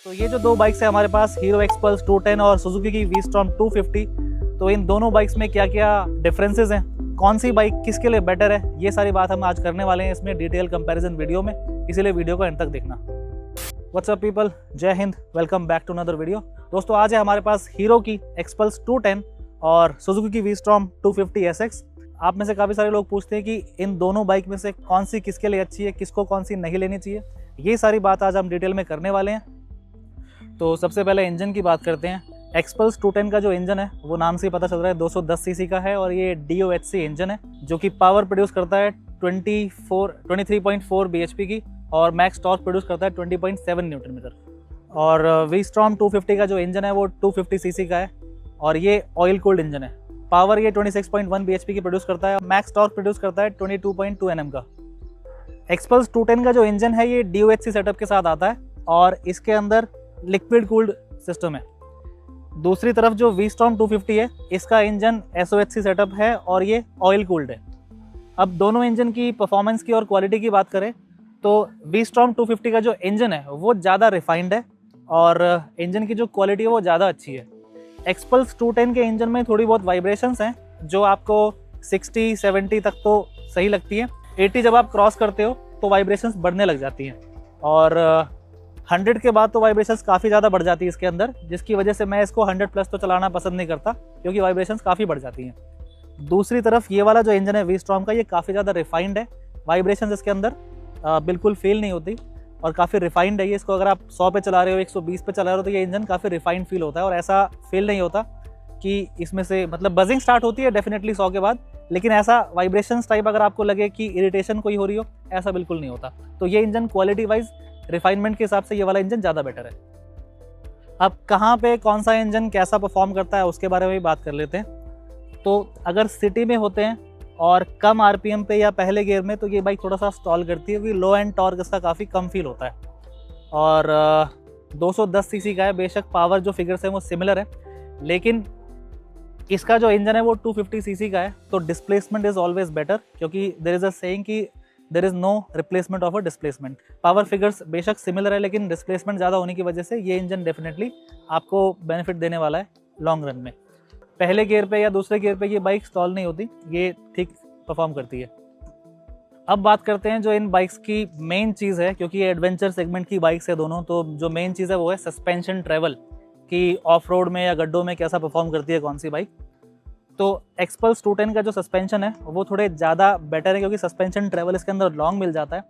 तो ये जो दो बाइक्स है हमारे पास, हीरो एक्सपल्स 210 और सुजुकी की वी-स्टॉर्म 250, तो इन दोनों बाइक्स में क्या क्या डिफरेंसेस हैं, कौन सी बाइक किसके लिए बेटर है, ये सारी बात हम आज करने वाले हैं इसमें डिटेल कंपैरिजन वीडियो में, इसीलिए वीडियो को एंड तक देखना। व्हाट्सअप पीपल, जय हिंद, welcome back to another video. दोस्तों आज है हमारे पास हीरो की एक्सपल्स 210 और सुजुकी की वी-स्टॉर्म 250 SX। आप में से काफ़ी सारे लोग पूछते हैं कि इन दोनों बाइक में से कौन सी किसके लिए अच्छी है, किसको कौन सी नहीं लेनी चाहिए, ये सारी बात आज हम डिटेल में करने वाले हैं। तो सबसे पहले इंजन की बात करते हैं। एक्सपल्स 210 का जो इंजन है वो नाम से ही पता चल रहा है 210 सीसी का है और ये DOHC इंजन है जो कि पावर प्रोड्यूस करता है 23.4 bhp की और मैक्स टॉर्क प्रोड्यूस करता है 20.7 न्यूटन मीटर। और वी-स्टॉर्म 250 का जो इंजन है वो 250 सीसी का है और ये ऑयल कूल्ड इंजन है। पावर ये 26.1 bhp की प्रोड्यूस करता है, मैक्स टॉर्क प्रोड्यूस करता है 22.2 Nm का। एक्सपल्स 210 का जो इंजन है ये DOHC सेटअप के साथ आता है और इसके अंदर लिक्विड कूल्ड सिस्टम है। दूसरी तरफ जो वी-स्टॉर्म 250 है इसका इंजन SOHC सेटअप है और ये ऑयल कूल्ड है। अब दोनों इंजन की परफॉर्मेंस की और क्वालिटी की बात करें तो वी-स्टॉर्म 250 का जो इंजन है वो ज़्यादा रिफाइंड है और इंजन की जो क्वालिटी है वो ज़्यादा अच्छी है। एक्सपल्स 210 के इंजन में थोड़ी बहुत वाइब्रेशंस हैं जो आपको 60-70 तक तो सही लगती है, 80 जब आप क्रॉस करते हो तो वाइब्रेशंस बढ़ने लग जाती हैं और 100 के बाद तो वाइब्रेशंस काफ़ी ज़्यादा बढ़ जाती है इसके अंदर, जिसकी वजह से मैं इसको 100+ तो चलाना पसंद नहीं करता क्योंकि वाइब्रेशंस काफ़ी बढ़ जाती हैं। दूसरी तरफ ये वाला जो इंजन है वी-स्टॉर्म का ये काफ़ी ज़्यादा रिफाइंड है, वाइब्रेशंस इसके अंदर बिल्कुल फील नहीं होती और काफ़ी रिफाइंड है ये। इसको अगर आप 100 पे चला रहे हो, 120 पे चला रहे हो तो ये इंजन काफ़ी रिफाइंड फील होता है और ऐसा फील नहीं होता कि इसमें से मतलब बजिंग स्टार्ट होती है डेफिनेटली 100 के बाद, लेकिन ऐसा वाइब्रेशंस टाइप अगर आपको लगे कि इरिटेशन कोई हो रही हो, ऐसा बिल्कुल नहीं होता। तो ये इंजन क्वालिटी वाइज रिफाइनमेंट के हिसाब से ये वाला इंजन ज़्यादा बेटर है। अब कहाँ पे कौन सा इंजन कैसा परफॉर्म करता है उसके बारे में भी बात कर लेते हैं। तो अगर सिटी में होते हैं और कम RPM पे या पहले गियर में तो ये बाइक थोड़ा सा स्टॉल करती है क्योंकि लो एंड टॉर्क इसका काफ़ी कम फील होता है और 210 सीसी का है। बेशक पावर जो फिगर्स है वो सिमिलर है, लेकिन इसका जो इंजन है वो 250 सीसी का है तो डिस्प्लेसमेंट इज़ ऑलवेज बेटर, क्योंकि देयर इज़ अ सेइंग कि there is no replacement of a displacement. Power figures बेशक सिमिलर है लेकिन डिस्प्लेसमेंट ज़्यादा होने की वजह से ये इंजन डेफिनेटली आपको बेनिफिट देने वाला है लॉन्ग रन में। पहले गियर पे या दूसरे गियर पे ये बाइक स्टॉल नहीं होती, ये ठीक परफॉर्म करती है। अब बात करते हैं जो इन बाइक्स की मेन चीज़ है, क्योंकि ये एडवेंचर सेगमेंट की बाइक्स है दोनों, तो जो मेन चीज़ है वो है सस्पेंशन ट्रेवल, कि ऑफ रोड में या गड्ढों में कैसा परफॉर्म करती है कौन सी बाइक। तो एक्सपल्स 210 का जो सस्पेंशन है वो थोड़े ज़्यादा बेटर है क्योंकि सस्पेंशन ट्रेवल इसके अंदर लॉन्ग मिल जाता है।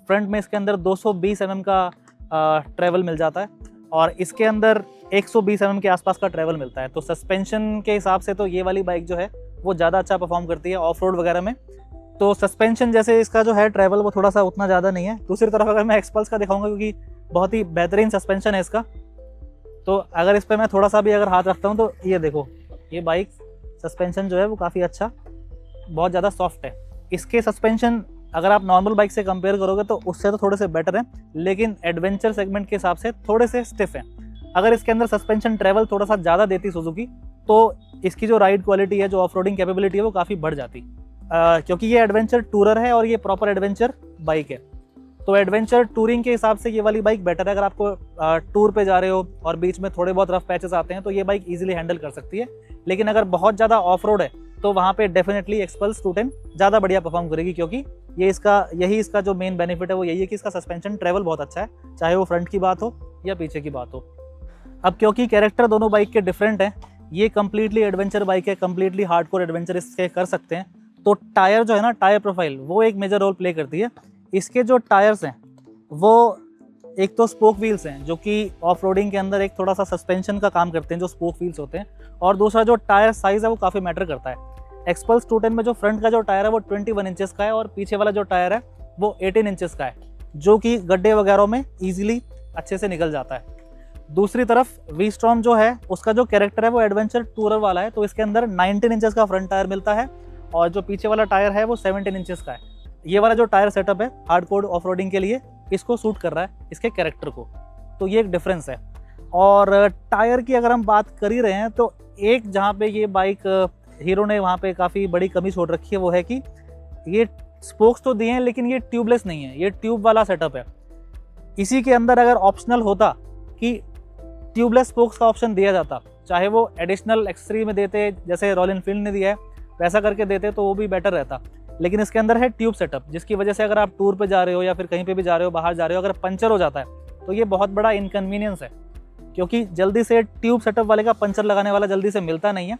फ्रंट में इसके अंदर 220 mm का ट्रेवल मिल जाता है और इसके अंदर 120 mm के आसपास का ट्रेवल मिलता है। तो सस्पेंशन के हिसाब से तो ये वाली बाइक जो है वो ज़्यादा अच्छा परफॉर्म करती है ऑफ रोड वगैरह में। तो सस्पेंशन जैसे इसका जो है ट्रेवल वो थोड़ा सा उतना ज़्यादा नहीं है। दूसरी तरफ अगर मैं एक्सपल्स का दिखाऊंगा क्योंकि बहुत ही बेहतरीन सस्पेंशन है इसका, तो अगर इस पर मैं थोड़ा सा भी अगर हाथ रखता हूँ तो ये देखो, ये बाइक सस्पेंशन जो है वो काफ़ी अच्छा, बहुत ज़्यादा सॉफ्ट है। इसके सस्पेंशन अगर आप नॉर्मल बाइक से कंपेयर करोगे तो उससे तो थोड़े से बेटर हैं, लेकिन एडवेंचर सेगमेंट के हिसाब से थोड़े से स्टिफ हैं। अगर इसके अंदर सस्पेंशन ट्रेवल थोड़ा सा ज़्यादा देती सुजुकी तो इसकी जो राइड क्वालिटी है, जो ऑफ रोडिंग कैपेबिलिटी है वो काफ़ी बढ़ जाती, क्योंकि ये एडवेंचर टूरर है और ये प्रॉपर एडवेंचर बाइक है। तो एडवेंचर टूरिंग के हिसाब से ये वाली बाइक बेटर है। अगर आपको टूर पे जा रहे हो और बीच में थोड़े बहुत रफ पैचेस आते हैं तो ये बाइक इजीली हैंडल कर सकती है, लेकिन अगर बहुत ज़्यादा ऑफ रोड है तो वहाँ पे डेफिनेटली एक्सपल्स 210 ज़्यादा बढ़िया परफॉर्म करेगी, क्योंकि यही इसका जो मेन बेनिफिट है वो यही है कि इसका सस्पेंशन ट्रेवल बहुत अच्छा है, चाहे वो फ्रंट की बात हो या पीछे की बात हो। अब क्योंकि कैरेक्टर दोनों बाइक के डिफरेंट हैं, ये कम्प्लीटली एडवेंचर बाइक है, कम्प्लीटली हार्डकोर एडवेंचर इसके कर सकते हैं, तो टायर जो है ना, टायर प्रोफाइल वो एक मेजर रोल प्ले करती है। इसके जो टायर्स हैं वो एक तो स्पोक व्हील्स हैं जो कि ऑफ रोडिंग के अंदर एक थोड़ा सा सस्पेंशन का काम करते हैं, जो स्पोक व्हील्स होते हैं, और दूसरा जो टायर साइज़ है वो काफ़ी मैटर करता है। एक्सपल्स 210 में जो फ्रंट का जो टायर है वो 21 इंचेस का है और पीछे वाला जो टायर है वो 18 इंचेस का है, जो कि गड्ढे वगैरह में ईजिली अच्छे से निकल जाता है। दूसरी तरफ वी-स्टॉर्म जो है उसका जो कैरेक्टर है वो एडवेंचर टूरर वाला है, तो इसके अंदर 19 इंचेस का फ्रंट टायर मिलता है और जो पीछे वाला टायर है वो 17 इंचेस का है। ये वाला जो टायर सेटअप है हार्डकोर ऑफ रोडिंग के लिए इसको सूट कर रहा है, इसके कैरेक्टर को, तो ये एक डिफरेंस है। और टायर की अगर हम बात कर ही रहे हैं तो एक जहाँ पे ये बाइक हीरो ने वहाँ पे काफ़ी बड़ी कमी छोड़ रखी है वो है कि ये स्पोक्स तो दिए हैं लेकिन ये ट्यूबलेस नहीं है, ये ट्यूब वाला सेटअप है। इसी के अंदर अगर ऑप्शनल होता कि ट्यूबलेस स्पोक्स का ऑप्शन दिया जाता, चाहे वो एडिशनल एक्सेसरी में देते जैसे रॉयल एनफील्ड ने दिया है वैसा करके देते तो वो भी बेटर रहता। लेकिन इसके अंदर है ट्यूब सेटअप, जिसकी वजह से अगर आप टूर पे जा रहे हो या फिर कहीं पे भी जा रहे हो, बाहर जा रहे हो, अगर पंचर हो जाता है तो ये बहुत बड़ा इनकन्वीनियंस है, क्योंकि जल्दी से ट्यूब सेटअप वाले का पंचर लगाने वाला जल्दी से मिलता नहीं है।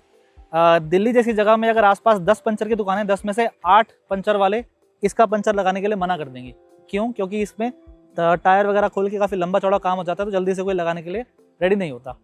दिल्ली जैसी जगह में अगर आसपास 10 पंचर की दुकानें, 10 में से 8 पंचर वाले इसका पंचर लगाने के लिए मना कर देंगे। क्यों? क्योंकि इसमें टायर वगैरह खोल के काफ़ी लंबा चौड़ा काम हो जाता है, तो जल्दी से कोई लगाने के लिए रेडी नहीं होता।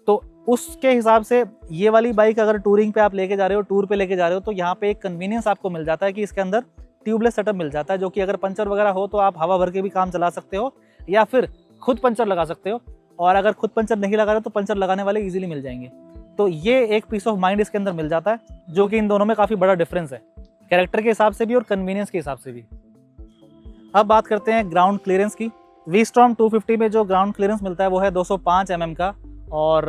तो उसके हिसाब से ये वाली बाइक अगर टूरिंग पे आप लेके जा रहे हो, टूर पे लेके जा रहे हो, तो यहाँ पे एक कन्वीनियंस आपको मिल जाता है कि इसके अंदर ट्यूबलेस सेटअप मिल जाता है, जो कि अगर पंचर वगैरह हो तो आप हवा भर के भी काम चला सकते हो या फिर खुद पंचर लगा सकते हो। और अगर खुद पंचर नहीं लगा रहे तो पंचर लगाने वाले इजीली मिल जाएंगे। तो ये एक पीस ऑफ माइंड इसके अंदर मिल जाता है, जो कि इन दोनों में काफ़ी बड़ा डिफरेंस है, कैरेक्टर के हिसाब से भी और कन्वीनियंस के हिसाब से भी। अब बात करते हैं ग्राउंड क्लियरेंस की। वी-स्टॉर्म 250 में जो ग्राउंड क्लियरेंस मिलता है वो है 205 mm का, और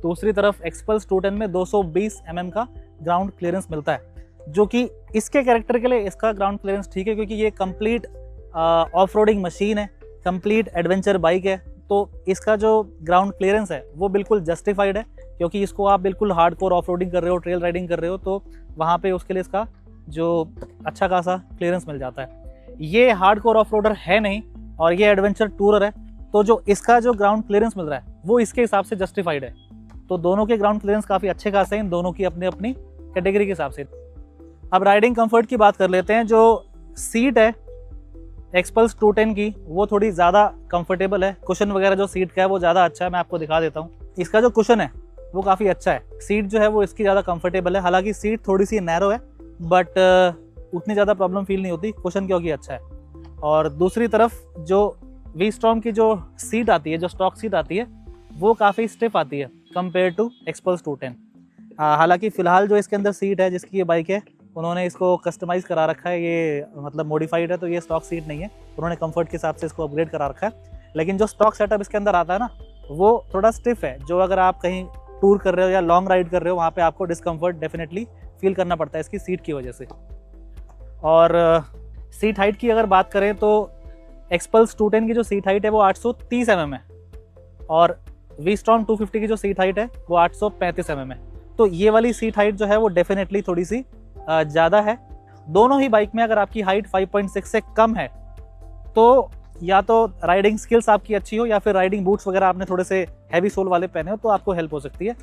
दूसरी तरफ एक्सपल्स 210 में 220 mm का ग्राउंड क्लियरेंस मिलता है, जो कि इसके कैरेक्टर के लिए इसका ग्राउंड क्लियरेंस ठीक है, क्योंकि ये कंप्लीट ऑफ रोडिंग मशीन है, कंप्लीट एडवेंचर बाइक है। तो इसका जो ग्राउंड क्लियरेंस है वो बिल्कुल जस्टिफाइड है, क्योंकि इसको आप बिल्कुल हार्डकोर ऑफ रोडिंग कर रहे हो, ट्रेल राइडिंग कर रहे हो, तो वहाँ पे उसके लिए इसका जो अच्छा खासा क्लियरेंस मिल जाता है। ये हार्डकोर ऑफ रोडर है नहीं और ये एडवेंचर टूरर है, तो जो इसका जो ग्राउंड क्लियरेंस मिल रहा है वो इसके हिसाब से जस्टिफाइड है। तो दोनों के ग्राउंड क्लियरेंस काफ़ी अच्छे खासे हैं, इन दोनों की अपनी अपनी कैटेगरी के हिसाब से। अब राइडिंग कंफर्ट की बात कर लेते हैं। जो सीट है एक्सपल्स 210 की वो थोड़ी ज़्यादा कंफर्टेबल है, कुशन वगैरह जो सीट का है वो ज़्यादा अच्छा है। मैं आपको दिखा देता हूँ, इसका जो कुशन है वो काफ़ी अच्छा है, सीट जो है वो इसकी ज़्यादा कंफर्टेबल है। हालांकि सीट थोड़ी सी नैरो है बट उतनी ज़्यादा प्रॉब्लम फील नहीं होती, कुशन क्योंकि अच्छा है। और दूसरी तरफ जो वी-स्टॉर्म की जो सीट आती है, जो स्टॉक सीट आती है, वो काफ़ी स्टिफ आती है कंपेयर टू एक्सपल्स 210। हालांकि फ़िलहाल जो इसके अंदर सीट है जिसकी ये बाइक है, उन्होंने इसको कस्टमाइज़ करा रखा है, ये मतलब मॉडिफाइड है, तो ये स्टॉक सीट नहीं है, उन्होंने कंफर्ट के हिसाब से इसको अपग्रेड करा रखा है। लेकिन जो स्टॉक सेटअप इसके अंदर आता है ना, वो थोड़ा स्टिफ है, जो अगर आप कहीं टूर कर रहे हो या लॉन्ग राइड कर रहे हो वहाँ पे आपको डिस्कम्फर्ट डेफिनेटली फील करना पड़ता है इसकी सीट की वजह से। और सीट हाइट की अगर बात करें तो एक्सपल्स 210 की जो सीट हाइट है वो 830 mm है, और वी-स्टॉर्म 250 की जो सीट हाइट है वो 835 mm है। तो ये वाली सीट हाइट जो है वो डेफिनेटली थोड़ी सी ज़्यादा है। दोनों ही बाइक में अगर आपकी हाइट 5.6 से कम है तो या तो राइडिंग स्किल्स आपकी अच्छी हो या फिर राइडिंग बूट्स वगैरह आपने थोड़े से हैवी सोल वाले पहने हो तो आपको हेल्प हो सकती है।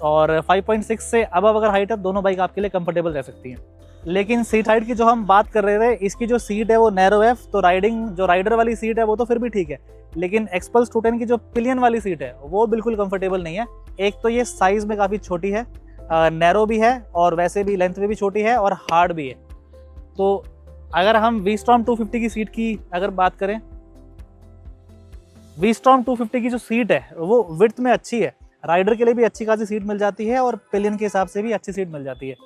और 5.6 से अब अगर हाइट है दोनों बाइक आपके लिए कंफर्टेबल रह सकती हैं। लेकिन सीट हाइट की जो हम बात कर रहे थे, इसकी जो सीट है वो नैरो है, तो राइडर वाली सीट है वो तो फिर भी ठीक है, लेकिन एक्सपल्स 210 की जो पिलियन वाली सीट है वो बिल्कुल कंफर्टेबल नहीं है। एक तो ये साइज़ में काफ़ी छोटी है, नैरो भी है और वैसे भी लेंथ में भी छोटी है और हार्ड भी है। तो अगर हम वी-स्टॉर्म 250 की सीट की अगर बात करें, वी-स्टॉर्म 250 की जो सीट है वो विड्थ में अच्छी है, राइडर के लिए भी अच्छी खासी सीट मिल जाती है और पिलियन के हिसाब से भी अच्छी सीट मिल जाती है।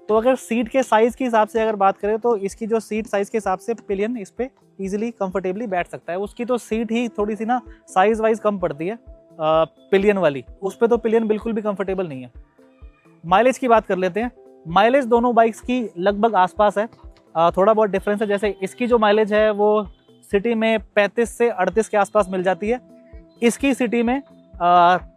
तो अगर सीट के साइज़ के हिसाब से अगर बात करें तो इसकी जो सीट साइज़ के हिसाब से पिलियन इस पर ईजिली कंफर्टेबली बैठ सकता है। उसकी तो सीट ही थोड़ी सी ना साइज़ वाइज कम पड़ती है पिलियन वाली, उस पर तो पिलियन बिल्कुल भी कंफर्टेबल नहीं है। माइलेज की बात कर लेते हैं। माइलेज दोनों बाइक्स की लगभग आसपास है, थोड़ा बहुत डिफरेंस है। जैसे इसकी जो माइलेज है वो सिटी में 35 से 38 के आसपास मिल जाती है, इसकी सिटी में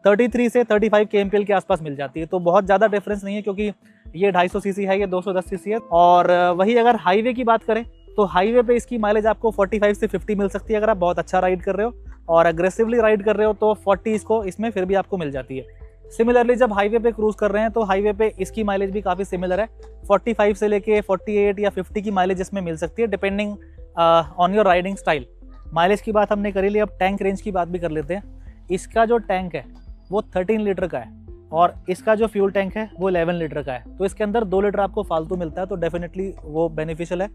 33 से 35 kmpl के आसपास मिल जाती है। तो बहुत ज़्यादा डिफरेंस नहीं है, क्योंकि ये 250 सीसी है, ये 210 सीसी है। और वही अगर हाईवे की बात करें तो हाईवे पे इसकी माइलेज आपको 45 से 50 मिल सकती है अगर आप बहुत अच्छा राइड कर रहे हो, और अग्रेसिवली राइड कर रहे हो तो 40 इसको इसमें फिर भी आपको मिल जाती है। सिमिलरली जब हाईवे पे क्रूज कर रहे हैं तो हाईवे पे इसकी माइलेज भी काफ़ी सिमिलर है, 45 से लेके 48 या 50 की माइलेज इसमें मिल सकती है, depending on your riding style. Mileage की बात हमने करी ली, अब टैंक रेंज की बात भी कर लेते हैं। इसका जो टैंक है वो 13 लीटर का है और इसका जो फ्यूल टैंक है वो 11 लीटर का है, तो इसके अंदर 2 लीटर आपको फालतू मिलता है, तो डेफिनेटली वो बेनिफिशियल है।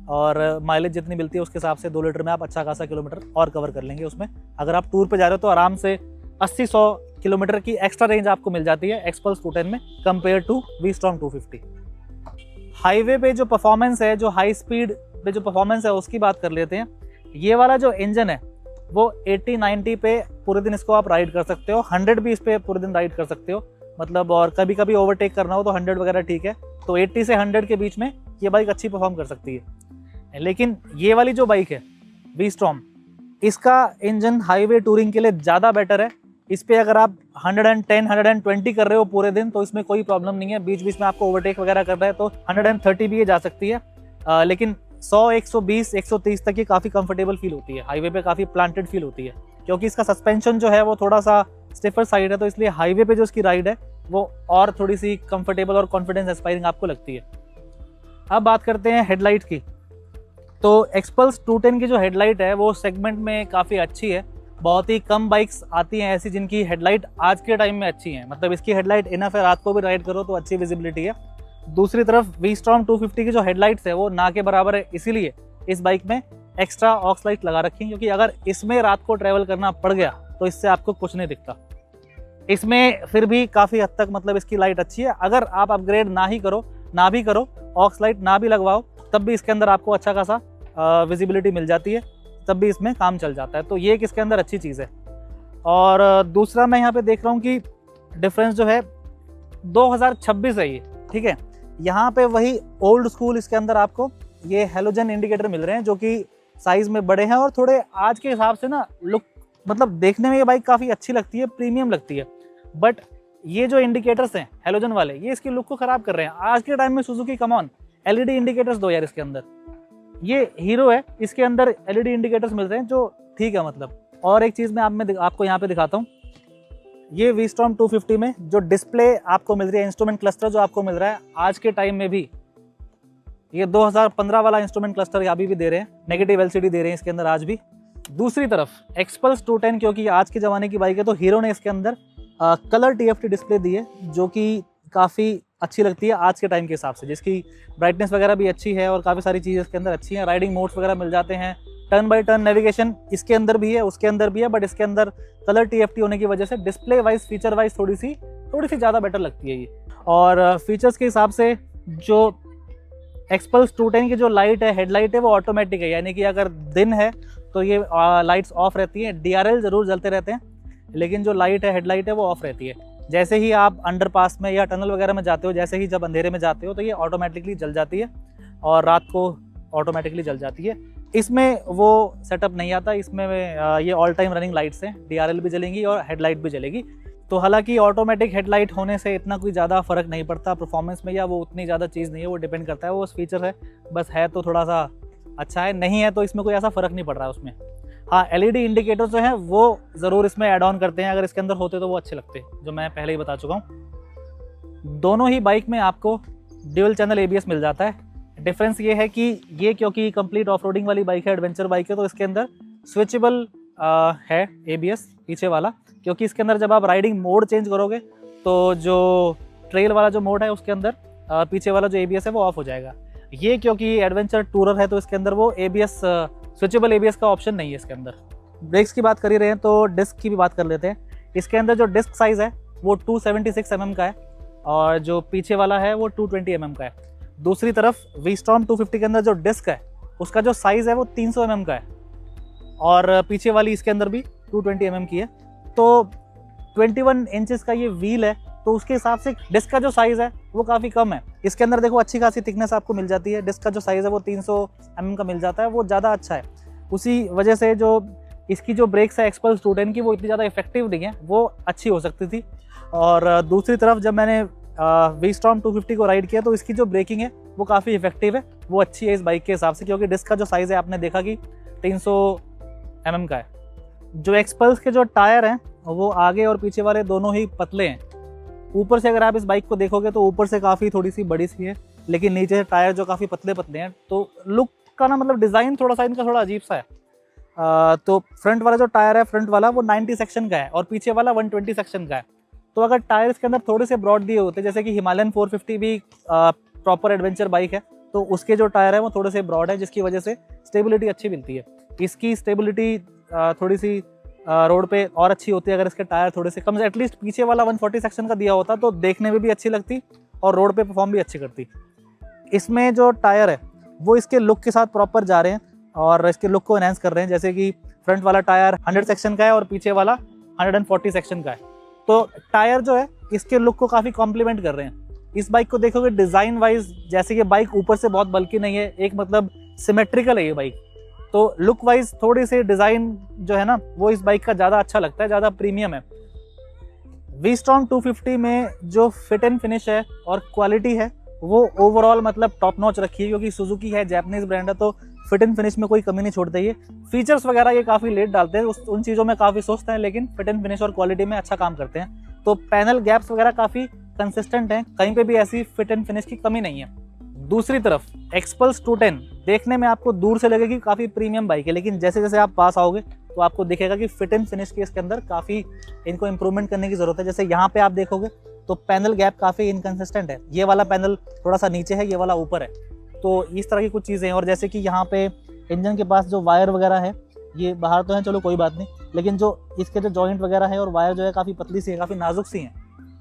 और माइलेज जितनी मिलती है उसके हिसाब से 2 लीटर में आप अच्छा खासा किलोमीटर और कवर कर लेंगे उसमें। अगर आप टूर पे जा रहे हो तो आराम से 80-100 किलोमीटर की एक्स्ट्रा रेंज आपको मिल जाती है एक्सपल्स 210 में कंपेयर टू वी-स्टॉर्म 250। हाईवे पे जो परफॉर्मेंस है, जो हाई स्पीड पे जो परफॉर्मेंस है उसकी बात कर लेते हैं। ये वाला जो इंजन है वो 80-90 पे पूरे दिन इसको आप राइड कर सकते हो, 100 भी इस पे पूरे दिन राइड कर सकते हो मतलब, और कभी कभी ओवरटेक करना हो तो 100 वगैरह ठीक है। तो 80 से 100 के बीच में ये बाइक अच्छी परफॉर्म कर सकती है। लेकिन ये वाली जो बाइक है वी-स्टॉर्म, इसका इंजन हाईवे टूरिंग के लिए ज़्यादा बेटर है। इस पे अगर आप 110 120 कर रहे हो पूरे दिन तो इसमें कोई प्रॉब्लम नहीं है। बीच बीच में आपको ओवरटेक वगैरह कर रहा है तो 130 भी ये जा सकती है, लेकिन 100 120 130 तक ये काफ़ी कंफर्टेबल फील होती है। हाईवे पे काफ़ी प्लांटेड फील होती है, क्योंकि इसका सस्पेंशन जो है वो थोड़ा सा स्टिफर साइड है, तो इसलिए हाईवे पे जो इसकी राइड है वो और थोड़ी सी कंफर्टेबल और कॉन्फिडेंस इंस्पायरिंग आपको लगती है। अब बात करते हैं हेडलाइट की। तो एक्सपल्स 210 की जो हेडलाइट है वो सेगमेंट में काफ़ी अच्छी है। बहुत ही कम बाइक्स आती हैं ऐसी जिनकी हेडलाइट आज के टाइम में अच्छी है, मतलब इसकी हेडलाइट इनफ है, रात को भी राइड करो तो अच्छी विजिबिलिटी है। दूसरी तरफ वी-स्टॉर्म 250 की जो हेडलाइट्स है वो ना के बराबर है, इसीलिए इस बाइक में एक्स्ट्रा ऑक्स लाइट लगा रखी है, क्योंकि अगर इसमें रात को ट्रैवल करना पड़ गया तो इससे आपको कुछ नहीं दिखता। इसमें फिर भी काफ़ी हद तक मतलब इसकी लाइट अच्छी है। अगर आप अपग्रेड ना भी करो, ऑक्स लाइट ना भी लगवाओ, तब भी इसके अंदर आपको अच्छा खासा विजिबिलिटी मिल जाती है, तब भी इसमें काम चल जाता है। तो ये एक इसके अंदर अच्छी चीज़ है। और दूसरा मैं यहाँ पे देख रहा हूँ कि डिफरेंस जो है 2026 है ये, ठीक है। यहाँ पे वही ओल्ड स्कूल इसके अंदर आपको ये हेलोजन इंडिकेटर मिल रहे हैं, जो कि साइज़ में बड़े हैं और थोड़े आज के हिसाब से ना लुक, मतलब देखने में ये बाइक काफ़ी अच्छी लगती है, प्रीमियम लगती है। बट ये जो इंडिकेटर्स हैं हेलोजन वाले, ये इसकी लुक को ख़राब कर रहे हैं। आज के टाइम में Suzuki come on LED indicators दो यार इसके अंदर। ये हीरो है, इसके अंदर एलईडी इंडिकेटर्स मिल रहे हैं जो ठीक है मतलब। और एक चीज़ मैं आपको यहाँ पे दिखाता हूँ, ये वी-स्टॉर्म 250 में जो डिस्प्ले आपको मिल रही है, इंस्ट्रूमेंट क्लस्टर जो आपको मिल रहा है आज के टाइम में भी, ये 2015 वाला इंस्ट्रूमेंट क्लस्टर अभी भी दे रहे हैं, नेगेटिव एलसीडी दे रहे हैं इसके अंदर आज भी। दूसरी तरफ एक्सपल्स 210 क्योंकि आज के ज़माने की बाइक है, तो हीरो ने इसके अंदर कलर TFT डिस्प्ले दी है, जो कि काफ़ी अच्छी लगती है आज के टाइम के हिसाब से, जिसकी ब्राइटनेस वगैरह भी अच्छी है और काफ़ी सारी चीज़ें इसके अंदर अच्छी हैं। राइडिंग मोड्स वगैरह मिल जाते हैं, टर्न बाय टर्न नेविगेशन इसके अंदर भी है, उसके अंदर भी है, बट इसके अंदर कलर TFT होने की वजह से डिस्प्ले वाइज, फीचर वाइज थोड़ी सी ज़्यादा बेटर लगती है ये। और फीचर्स के हिसाब से जो एक्सपल्स 210 की जो लाइट है, हेडलाइट है, वो ऑटोमेटिक है, यानी कि अगर दिन है तो ये लाइट्स ऑफ रहती हैं। DRL ज़रूर जलते रहते हैं, लेकिन जो लाइट है, हेडलाइट है, वो ऑफ रहती है। जैसे ही आप अंडरपास में या टनल वगैरह में जाते हो, जैसे ही जब अंधेरे में जाते हो तो ये ऑटोमेटिकली जल जाती है और रात को ऑटोमेटिकली जल जाती है। इसमें वो सेटअप नहीं आता, इसमें ये ऑल टाइम रनिंग लाइट्स हैं, DRL भी जलेंगी और हेडलाइट भी जलेगी। तो हालांकि ऑटोमेटिक हेडलाइट होने से इतना कोई ज़्यादा फ़र्क नहीं पड़ता परफॉर्मेंस में, या वो उतनी ज़्यादा चीज़ नहीं है, वो डिपेंड करता है, वो फीचर है बस, है तो थोड़ा सा अच्छा है, नहीं है तो इसमें कोई ऐसा फ़र्क नहीं पड़ रहा है उसमें। हाँ, LED इंडिकेटर जो है वो ज़रूर इसमें ऐड ऑन करते हैं, अगर इसके अंदर होते तो वो अच्छे लगते, जो मैं पहले ही बता चुका हूँ। दोनों ही बाइक में आपको ड्यूल चैनल ABS मिल जाता है। डिफरेंस ये है कि ये क्योंकि कंप्लीट ऑफ रोडिंग वाली बाइक है, एडवेंचर बाइक है, तो इसके अंदर स्विचेबल है ABS पीछे वाला, क्योंकि इसके अंदर जब आप राइडिंग मोड चेंज करोगे तो जो ट्रेल वाला जो मोड है उसके अंदर पीछे वाला जो ABS है वो ऑफ हो जाएगा। ये क्योंकि एडवेंचर टूरर है तो इसके अंदर वो ABS स्विचेबल ABS का ऑप्शन नहीं है इसके अंदर। ब्रेक्स की बात कर ही रहे हैं तो डिस्क की भी बात कर लेते हैं। इसके अंदर जो डिस्क साइज़ है वो 276 mm का है और जो पीछे वाला है वो 220 mm का है। दूसरी तरफ वी-स्टॉर्म 250 के अंदर जो डिस्क है उसका जो साइज़ है वो 300 mm का है और पीछे वाली इसके अंदर भी 220 mm की है। तो 21 इंचेस का ये व्हील है, तो उसके हिसाब से डिस्क का जो साइज़ है वो काफ़ी कम है। इसके अंदर देखो अच्छी खासी थिकनेस आपको मिल जाती है। डिस्क का जो साइज़ है वो 300 mm का मिल जाता है, वो ज़्यादा अच्छा है। उसी वजह से जो इसकी जो ब्रेक्स है एक्सपल्स 210 की वो इतनी ज़्यादा इफेक्टिव नहीं है, वो अच्छी हो सकती थी। और दूसरी तरफ जब मैंने वी-स्टॉर्म 250 को राइड किया तो इसकी जो ब्रेकिंग है वो काफ़ी इफेक्टिव है, वो अच्छी है इस बाइक के हिसाब से, क्योंकि डिस्क का जो साइज़ है आपने देखा कि 300 mm का है। जो एक्सपल्स के जो टायर हैं वो आगे और पीछे वाले दोनों ही पतले हैं। ऊपर से अगर आप इस बाइक को देखोगे तो ऊपर से काफ़ी थोड़ी सी बड़ी सी है, लेकिन नीचे से टायर जो काफ़ी पतले पतले हैं, तो लुक का ना मतलब डिज़ाइन थोड़ा सा इनका थोड़ा अजीब सा है। तो फ्रंट वाला जो टायर है, फ्रंट वाला वो 90 सेक्शन का है और पीछे वाला 120 सेक्शन का है। तो अगर टायर इसके अंदर थोड़े से ब्रॉड दिए होते, जैसे कि हिमालयन 450 भी प्रॉपर एडवेंचर बाइक है, तो उसके जो टायर है वो थोड़े से ब्रॉड है, जिसकी वजह से स्टेबिलिटी अच्छी मिलती है। इसकी स्टेबिलिटी थोड़ी सी रोड पे और अच्छी होती है अगर इसके टायर थोड़े से कम से, एटलीस्ट पीछे वाला 140 सेक्शन का दिया होता तो देखने में भी अच्छी लगती और रोड पे परफॉर्म भी अच्छी करती। इसमें जो टायर है वो इसके लुक के साथ प्रॉपर जा रहे हैं और इसके लुक को एनहांस कर रहे हैं। जैसे कि फ्रंट वाला टायर 100 सेक्शन का है और पीछे वाला 140 सेक्शन का है, तो टायर जो है इसके लुक को काफ़ी कॉम्प्लीमेंट कर रहे हैं। इस बाइक को देखोगे डिज़ाइन वाइज, जैसे ये बाइक ऊपर से बहुत बल्कि नहीं है, एक मतलब सिमेट्रिकल है ये बाइक, तो लुक वाइज थोड़ी सी डिज़ाइन जो है ना वो इस बाइक का ज़्यादा अच्छा लगता है, ज़्यादा प्रीमियम है। V-Strom 250 में जो फिट एंड फिनिश है और क्वालिटी है वो ओवरऑल मतलब टॉप नॉच रखी है, क्योंकि सुजुकी है, जापानीज ब्रांड है, तो फिट एंड फिनिश में कोई कमी नहीं छोड़ते। ये फीचर्स वगैरह ये काफ़ी लेट डालते हैं, उन चीज़ों में काफ़ी सोचते हैं, लेकिन फिट एंड फिनिश और क्वालिटी में अच्छा काम करते हैं। तो पैनल गैप्स वगैरह काफ़ी कंसिस्टेंट हैं, कहीं पे भी ऐसी फिट एंड फिनिश की कमी नहीं है। दूसरी तरफ एक्सपल्स 210 देखने में आपको दूर से लगेगी काफ़ी प्रीमियम बाइक है, लेकिन जैसे जैसे आप पास आओगे तो आपको दिखेगा कि फिट एंड फिनिश की इसके अंदर काफ़ी इनको इंप्रूवमेंट करने की ज़रूरत है। जैसे यहाँ पे आप देखोगे तो पैनल गैप काफ़ी इनकंसिस्टेंट है, ये वाला पैनल थोड़ा सा नीचे है, ये वाला ऊपर है, तो इस तरह की कुछ चीज़ें हैं। और जैसे कि यहाँ पे इंजन के पास जो वायर वगैरह है ये बाहर तो है, चलो कोई बात नहीं, लेकिन जो इसके जो जॉइंट वगैरह है और वायर जो है काफ़ी पतली सी है, काफ़ी नाजुक सी है।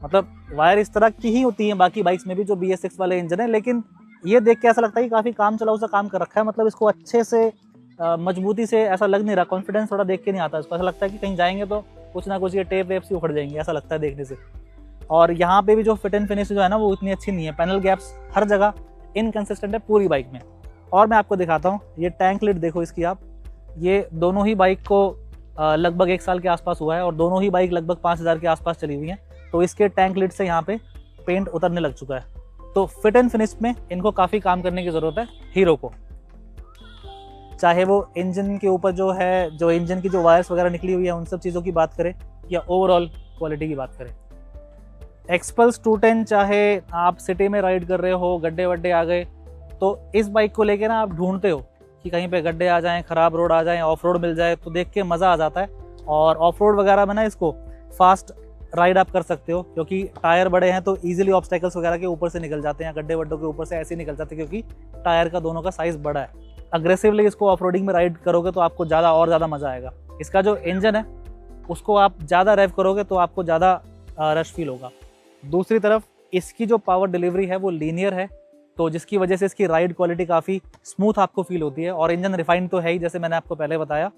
मतलब वायर इस तरह की ही होती है बाकी बाइक्स में भी जो BS6 वाले इंजन है, लेकिन ये देख के ऐसा लगता है कि काफ़ी काम चलाऊ सा काम कर रखा है। मतलब इसको अच्छे से मजबूती से ऐसा लग नहीं रहा, कॉन्फिडेंस थोड़ा देख के नहीं आता इसको, ऐसा लगता है कि कहीं जाएंगे तो कुछ ना कुछ ये टेप वेप सी उखड़ जाएंगे, ऐसा लगता है देखने से। और यहाँ पे भी जो फिट एंड फिनिश जो है ना वो इतनी अच्छी नहीं है, पैनल गैप्स हर जगह इनकंसिस्टेंट है पूरी बाइक में। और मैं आपको दिखाता हूँ, ये टैंक लिड देखो इसकी आप, ये दोनों ही बाइक को लगभग 1 साल के आसपास हुआ है और दोनों ही बाइक लगभग 5000 के आसपास चली हुई हैं, तो इसके टैंक लिड से यहाँ पे पेंट उतरने लग चुका है। तो फिट एंड फिनिश में इनको काफ़ी काम करने की ज़रूरत है हीरो को, चाहे वो इंजन के ऊपर जो है, जो इंजन की जो वायर्स वगैरह निकली हुई है उन सब चीज़ों की बात करें या ओवरऑल क्वालिटी की बात करें। एक्सपल्स 210 चाहे आप सिटी में राइड कर रहे हो, गड्ढे वड्ढे आ गए, तो इस बाइक को लेके ना आप ढूंढते हो कि कहीं पे गड्ढे आ जाएं, ख़राब रोड आ जाएं, ऑफ रोड मिल जाए, तो देख के मज़ा आ जाता है। और ऑफ रोड वगैरह में ना इसको फास्ट राइड आप कर सकते हो, क्योंकि टायर बड़े हैं तो ईजिली ऑब्स्टेकल्स वगैरह के ऊपर से निकल जाते हैं, गड्ढे वड्ढों के ऊपर से ऐसे निकल जाते हैं, क्योंकि टायर का दोनों का साइज़ बड़ा है। अग्रेसिवली इसको ऑफ रोडिंग में राइड करोगे तो आपको ज़्यादा और ज़्यादा मज़ा आएगा। इसका जो इंजन है उसको आप ज़्यादा रेव करोगे तो आपको ज़्यादा रश फील होगा। दूसरी तरफ इसकी जो पावर डिलीवरी है वो लीनियर है, तो जिसकी वजह से इसकी राइड क्वालिटी काफ़ी स्मूथ आपको फील होती है। और इंजन रिफाइंड तो है ही, जैसे मैंने आपको पहले बताया।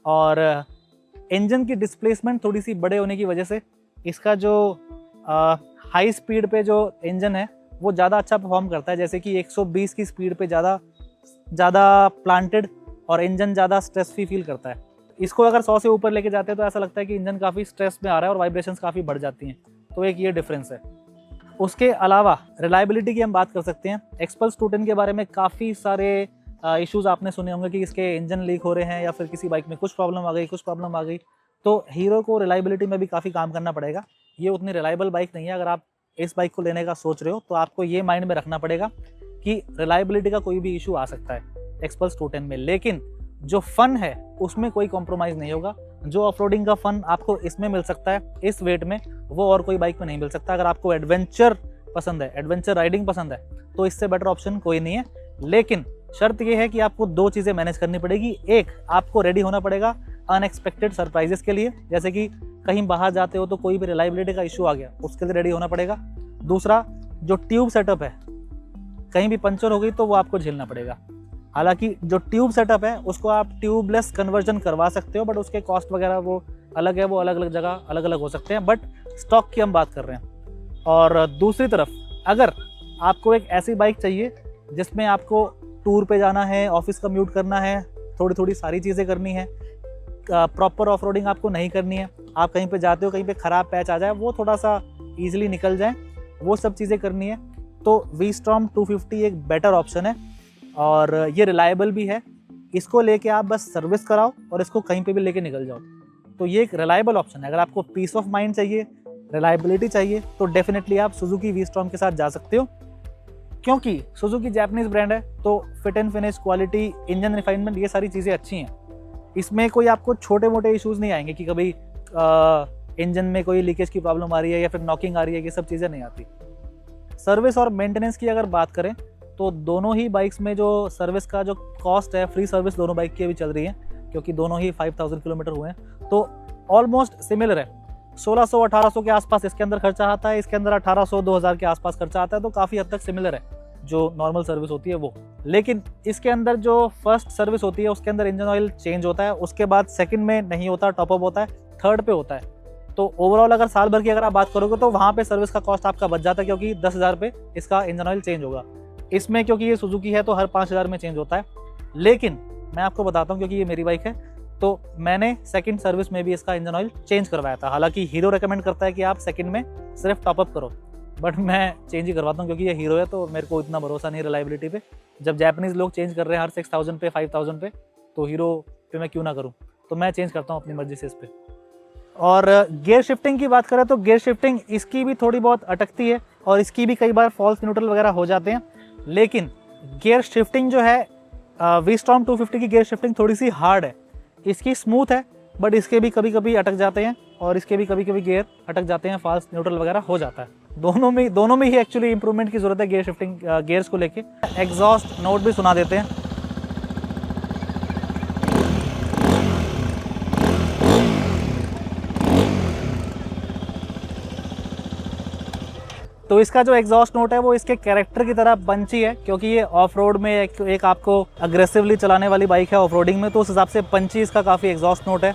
और इंजन की डिस्प्लेसमेंट थोड़ी सी बड़े होने की वजह से इसका जो हाई स्पीड पे जो इंजन है वो ज़्यादा अच्छा परफॉर्म करता है, जैसे कि 120 की स्पीड पे ज़्यादा प्लांटेड और इंजन ज़्यादा स्ट्रेस फ्री फील करता है। इसको अगर 100 से ऊपर लेके जाते हैं तो ऐसा लगता है कि इंजन काफ़ी स्ट्रेस में आ रहा है और वाइब्रेशंस काफ़ी बढ़ जाती हैं, तो एक ये डिफरेंस है। उसके अलावा रिलायबिलिटी की हम बात कर सकते हैं। एक्सपल्स 210 के बारे में काफ़ी सारे इश्यूज़ आपने सुने होंगे कि इसके इंजन लीक हो रहे हैं या फिर किसी बाइक में कुछ प्रॉब्लम आ गई, तो हीरो को रिलायबिलिटी में भी काफ़ी काम करना पड़ेगा। ये उतनी रिलायबल बाइक नहीं है। अगर आप इस बाइक को लेने का सोच रहे हो तो आपको ये माइंड में रखना पड़ेगा कि रिलायबिलिटी का कोई भी इशू आ सकता है एक्सपल्स 210 में, लेकिन जो फन है उसमें कोई कॉम्प्रोमाइज़ नहीं होगा। जो ऑफरोडिंग का फन आपको इसमें मिल सकता है इस वेट में, वो और कोई बाइक में नहीं मिल सकता। अगर आपको एडवेंचर पसंद है, एडवेंचर राइडिंग पसंद है, तो इससे बेटर ऑप्शन कोई नहीं है। लेकिन शर्त यह है कि आपको 2 चीज़ें मैनेज करनी पड़ेगी। एक, आपको रेडी होना पड़ेगा अनएक्सपेक्टेड सरप्राइजेस के लिए, जैसे कि कहीं बाहर जाते हो तो कोई भी रिलायबिलिटी का इशू आ गया, उसके लिए रेडी होना पड़ेगा। दूसरा, जो ट्यूब सेटअप है, कहीं भी पंचर हो गई तो वो आपको झेलना पड़ेगा। हालांकि जो ट्यूब सेटअप है उसको आप ट्यूबलेस कन्वर्जन करवा सकते हो, बट उसके कॉस्ट वगैरह वो अलग है, वो अलग अलग जगह अलग अलग हो सकते हैं, बट स्टॉक की हम बात कर रहे हैं। और दूसरी तरफ अगर आपको एक ऐसी बाइक चाहिए जिसमें आपको टूर पे जाना है, ऑफिस कम्यूट करना है, थोड़ी थोड़ी सारी चीज़ें करनी है, प्रॉपर ऑफ रोडिंग आपको नहीं करनी है, आप कहीं पे जाते हो कहीं पे ख़राब पैच आ जाए वो थोड़ा सा ईजिली निकल जाए, वो सब चीज़ें करनी है, तो V-Strom 250 एक बेटर ऑप्शन है। और ये रिलायबल भी है। इसको लेके आप बस सर्विस कराओ और इसको कहीं पे भी लेके निकल जाओ, तो ये एक रिलायबल ऑप्शन है। अगर आपको पीस ऑफ माइंड चाहिए, रिलायबिलिटी चाहिए, तो डेफिनेटली आप सुजुकी V-Strom के साथ जा सकते हो, क्योंकि सुजुकी जापानीज ब्रांड है, तो fit and finish, quality, engine refinement, ये सारी चीज़ें अच्छी हैं। इसमें कोई आपको छोटे मोटे इश्यूज़ नहीं आएंगे कि कभी इंजन में कोई लीकेज की प्रॉब्लम आ रही है या फिर नॉकिंग आ रही है, ये सब चीज़ें नहीं आती। सर्विस और मेंटेनेंस की अगर बात करें तो दोनों ही बाइक्स में जो सर्विस का जो कॉस्ट है, फ्री सर्विस दोनों बाइक की अभी चल रही है, क्योंकि दोनों ही 5000 किलोमीटर हुए हैं, तो ऑलमोस्ट सिमिलर है। 1600-1800 के आसपास इसके अंदर खर्चा आता है, इसके अंदर 1800-2000 के आसपास खर्चा आता है, तो काफ़ी हद तक सिमिलर है जो नॉर्मल सर्विस होती है वो। लेकिन इसके अंदर जो फर्स्ट सर्विस होती है उसके अंदर इंजन ऑयल चेंज होता है, उसके बाद सेकंड में नहीं होता, टॉपअप होता है, थर्ड पे होता है। तो ओवरऑल अगर साल भर की अगर आप बात करोगे तो वहाँ पे सर्विस का कॉस्ट आपका बच जाता है, क्योंकि 10,000 पे इसका इंजन ऑयल चेंज होगा। इसमें क्योंकि ये सुजुकी है तो हर 5,000 में चेंज होता है। लेकिन मैं आपको बताता हूँ, क्योंकि ये मेरी बाइक है तो मैंने सेकंड सर्विस में भी इसका इंजन ऑयल चेंज करवाया था। हालांकि हीरो रेकमेंड करता है कि आप सेकंड में सिर्फ टॉपअप करो, बट मैं चेंज ही करवाता हूँ क्योंकि ये हीरो है तो मेरे को इतना भरोसा नहीं रिलायबिलिटी पे। जब जापानीज लोग चेंज कर रहे हैं हर 6000 पे 5000 पे, तो हीरो पे मैं क्यों ना करूँ, तो मैं चेंज करता हूँ अपनी मर्जी से इस पर। और गियर शिफ्टिंग की बात करें तो गियर शिफ्टिंग इसकी भी थोड़ी बहुत अटकती है और इसकी भी कई बार फॉल्स न्यूट्रल वगैरह हो जाते हैं। लेकिन गियर शिफ्टिंग जो है वी-स्टॉर्म 250 की गियर शिफ्टिंग थोड़ी सी हार्ड है। इसकी स्मूथ है बट इसके भी कभी कभी अटक जाते हैं और इसके भी कभी कभी गियर अटक जाते हैं, फॉल्स न्यूट्रल वगैरह हो जाता है। दोनों में ही एक्चुअली इंप्रूवमेंट की जरूरत है गियर शिफ्टिंग गियर्स को लेके। एग्जॉस्ट नोट भी सुना देते हैं। तो इसका जो एग्जॉस्ट नोट है वो इसके कैरेक्टर की तरह पंची है, क्योंकि ये ऑफ रोड में एक आपको अग्रेसिवली चलाने वाली बाइक है ऑफ रोडिंग में, तो उस हिसाब से पंची इसका काफ़ी एग्जॉस्ट नोट है।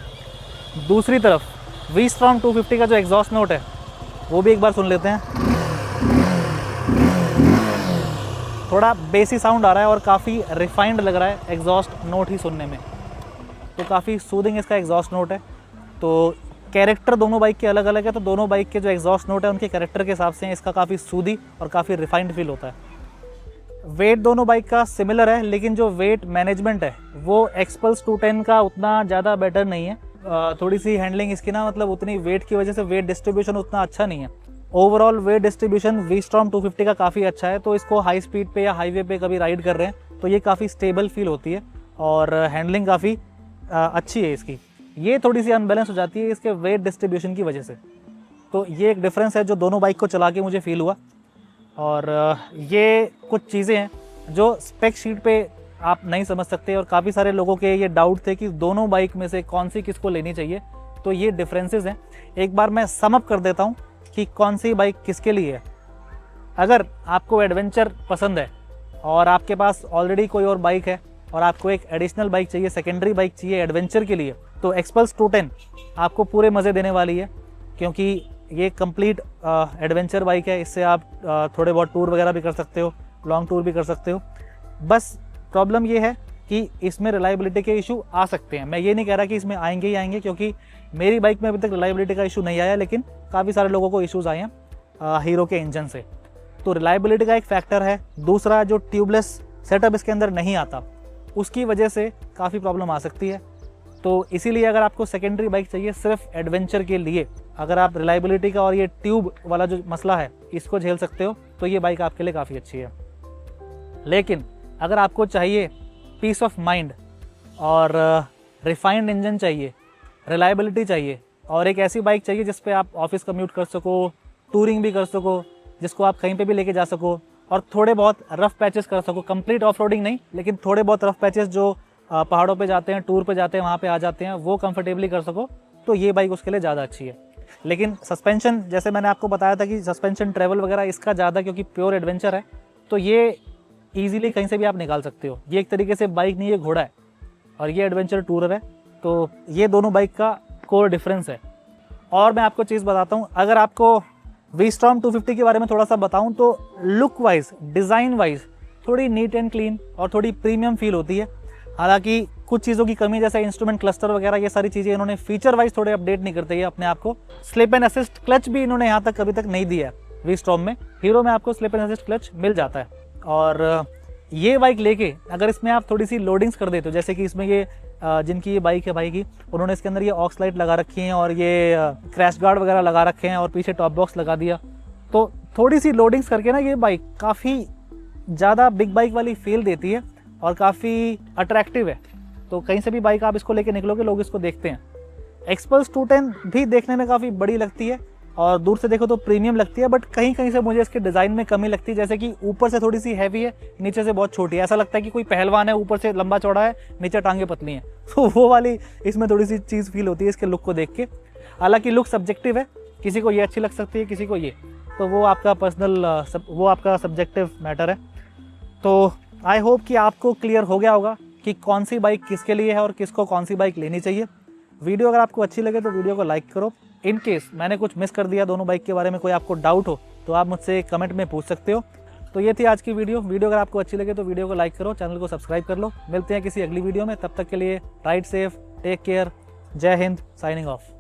दूसरी तरफ वी-स्टॉर्म 250 का जो एग्जॉस्ट नोट है वो भी एक बार सुन लेते हैं। थोड़ा बेसी साउंड आ रहा है और काफ़ी रिफाइंड लग रहा है एग्जॉस्ट नोट ही सुनने में, तो काफ़ी सूदिंग इसका एग्जॉस्ट नोट है। तो कैरेक्टर दोनों बाइक के अलग अलग है, तो दोनों बाइक के जो एग्जॉस्ट नोट है उनके कैरेक्टर के हिसाब से इसका काफ़ी सूदी और काफ़ी रिफाइंड फील होता है। वेट दोनों बाइक का सिमिलर है, लेकिन जो वेट मैनेजमेंट है वो एक्सपल्स 210 का उतना ज़्यादा बेटर नहीं है। थोड़ी सी हैंडलिंग इसकी ना, मतलब उतनी वेट की वजह से वेट डिस्ट्रीब्यूशन उतना अच्छा नहीं है। ओवरऑल वेट डिस्ट्रीब्यूशन वी-स्टॉर्म 250 का काफ़ी अच्छा है, तो इसको हाई स्पीड पे या हाईवे पे कभी राइड कर रहे हैं तो ये काफ़ी स्टेबल फील होती है और हैंडलिंग काफ़ी अच्छी है इसकी। ये थोड़ी सी अनबैलेंस हो जाती है इसके वेट डिस्ट्रीब्यूशन की वजह से, तो ये एक डिफरेंस है जो दोनों बाइक को चला के मुझे फील हुआ। और ये कुछ चीज़ें हैं जो स्पेक शीट पे आप नहीं समझ सकते और काफ़ी सारे लोगों के ये डाउट थे कि दोनों बाइक में से कौन सी किसको लेनी चाहिए, तो ये डिफरेंसेस हैं। एक बार मैं सम अप कर देता हूँ कि कौन सी बाइक किसके लिए है। अगर आपको एडवेंचर पसंद है और आपके पास ऑलरेडी कोई और बाइक है और आपको एक एडिशनल बाइक चाहिए, सेकेंडरी बाइक चाहिए एडवेंचर के लिए, तो एक्सपल्स 210 आपको पूरे मज़े देने वाली है, क्योंकि ये कंप्लीट एडवेंचर बाइक है। इससे आप थोड़े बहुत टूर वगैरह भी कर सकते हो, लॉन्ग टूर भी कर सकते हो। बस प्रॉब्लम ये है कि इसमें रिलायबिलिटी के इशू आ सकते हैं। मैं ये नहीं कह रहा कि इसमें आएंगे ही आएंगे, क्योंकि मेरी बाइक में अभी तक रिलायबिलिटी का इशू नहीं आया, लेकिन काफ़ी सारे लोगों को इशूज़ आए हैं हीरो के इंजन से, तो रिलायबिलिटी का एक फैक्टर है। दूसरा, जो ट्यूबलेस सेटअप इसके अंदर नहीं आता उसकी वजह से काफ़ी प्रॉब्लम आ सकती है। तो इसीलिए अगर आपको सेकेंडरी बाइक चाहिए सिर्फ एडवेंचर के लिए, अगर आप रिलायबिलिटी का और ये ट्यूब वाला जो मसला है इसको झेल सकते हो, तो ये बाइक आपके लिए काफ़ी अच्छी है। लेकिन अगर आपको चाहिए पीस ऑफ माइंड और रिफाइंड इंजन चाहिए, रिलायबिलिटी चाहिए और एक ऐसी बाइक चाहिए जिस पे आप ऑफिस कम्यूट कर सको, टूरिंग भी कर सको, जिसको आप कहीं पे भी लेके जा सको और थोड़े बहुत रफ पैचेस कर सको, कंप्लीट ऑफ रोडिंग नहीं, लेकिन थोड़े बहुत रफ पैचेस जो पहाड़ों पे जाते हैं, टूर पे जाते हैं, वहाँ पे आ जाते हैं, वो कंफर्टेबली कर सको, तो ये बाइक उसके लिए ज़्यादा अच्छी है। लेकिन सस्पेंशन, जैसे मैंने आपको बताया था कि सस्पेंशन ट्रैवल वगैरह इसका ज़्यादा, क्योंकि प्योर एडवेंचर है, तो ये ईजिली कहीं से भी आप निकाल सकते हो। ये एक तरीके से बाइक नहीं, ये घोड़ा है और ये एडवेंचर टूरर है, तो ये दोनों बाइक का कोर डिफरेंस है। और मैं आपको चीज़ बताता हूँ, अगर आपको वी-स्टॉर्म 250 के बारे में थोड़ा सा बताऊँ तो लुक वाइज, डिज़ाइन वाइज थोड़ी नीट एंड क्लीन और थोड़ी प्रीमियम फील होती है। हालांकि कुछ चीज़ों की कमी, जैसे इंस्ट्रूमेंट क्लस्टर वगैरह, ये सारी चीज़ें इन्होंने फीचर वाइज थोड़े अपडेट नहीं करते ये अपने आप को। स्लिप एंड असिस्ट क्लच भी इन्होंने यहाँ तक अभी तक नहीं दिया है वी-स्टॉर्म में। हीरो में आपको स्लिप एंड असिस्ट क्लच मिल जाता है। और ये बाइक लेके अगर इसमें आप थोड़ी सी लोडिंग्स कर देते हो, जैसे कि इसमें ये जिनकी ये बाइक है भाई की, उन्होंने इसके अंदर ये ऑक्स लाइट लगा रखी हैं और ये क्रैश गार्ड वगैरह लगा रखे हैं और पीछे टॉप बॉक्स लगा दिया, तो थोड़ी सी लोडिंग्स करके ना ये बाइक काफ़ी ज़्यादा बिग बाइक वाली फील देती है और काफ़ी अट्रैक्टिव है। तो कहीं से भी बाइक आप इसको लेके निकलोगे, लोग इसको देखते हैं। एक्सपल्स 210 भी देखने में काफ़ी बड़ी लगती है और दूर से देखो तो प्रीमियम लगती है, बट कहीं कहीं से मुझे इसके डिज़ाइन में कमी लगती है, जैसे कि ऊपर से थोड़ी सी हैवी है, नीचे से बहुत छोटी है। ऐसा लगता है कि कोई पहलवान है, ऊपर से लंबा चौड़ा है, नीचे टांगे पतली हैं, तो वो वाली इसमें थोड़ी सी चीज़ फील होती है इसके लुक को देख के। हालांकि लुक सब्जेक्टिव है, किसी को ये अच्छी लग सकती है, किसी को ये, तो वो आपका पर्सनल, वो आपका सब्जेक्टिव मैटर है। तो आई होप कि आपको क्लियर हो गया होगा कि कौन सी बाइक किसके लिए है और किसको कौन सी बाइक लेनी चाहिए। वीडियो अगर आपको अच्छी लगे तो वीडियो को लाइक करो। इन केस मैंने कुछ मिस कर दिया दोनों बाइक के बारे में, कोई आपको डाउट हो तो आप मुझसे कमेंट में पूछ सकते हो। तो ये थी आज की वीडियो। अगर आपको अच्छी लगे तो वीडियो को लाइक करो, चैनल को सब्सक्राइब कर लो। मिलते हैं किसी अगली वीडियो में, तब तक के लिए राइड सेफ, टेक केयर, जय हिंद, साइनिंग ऑफ।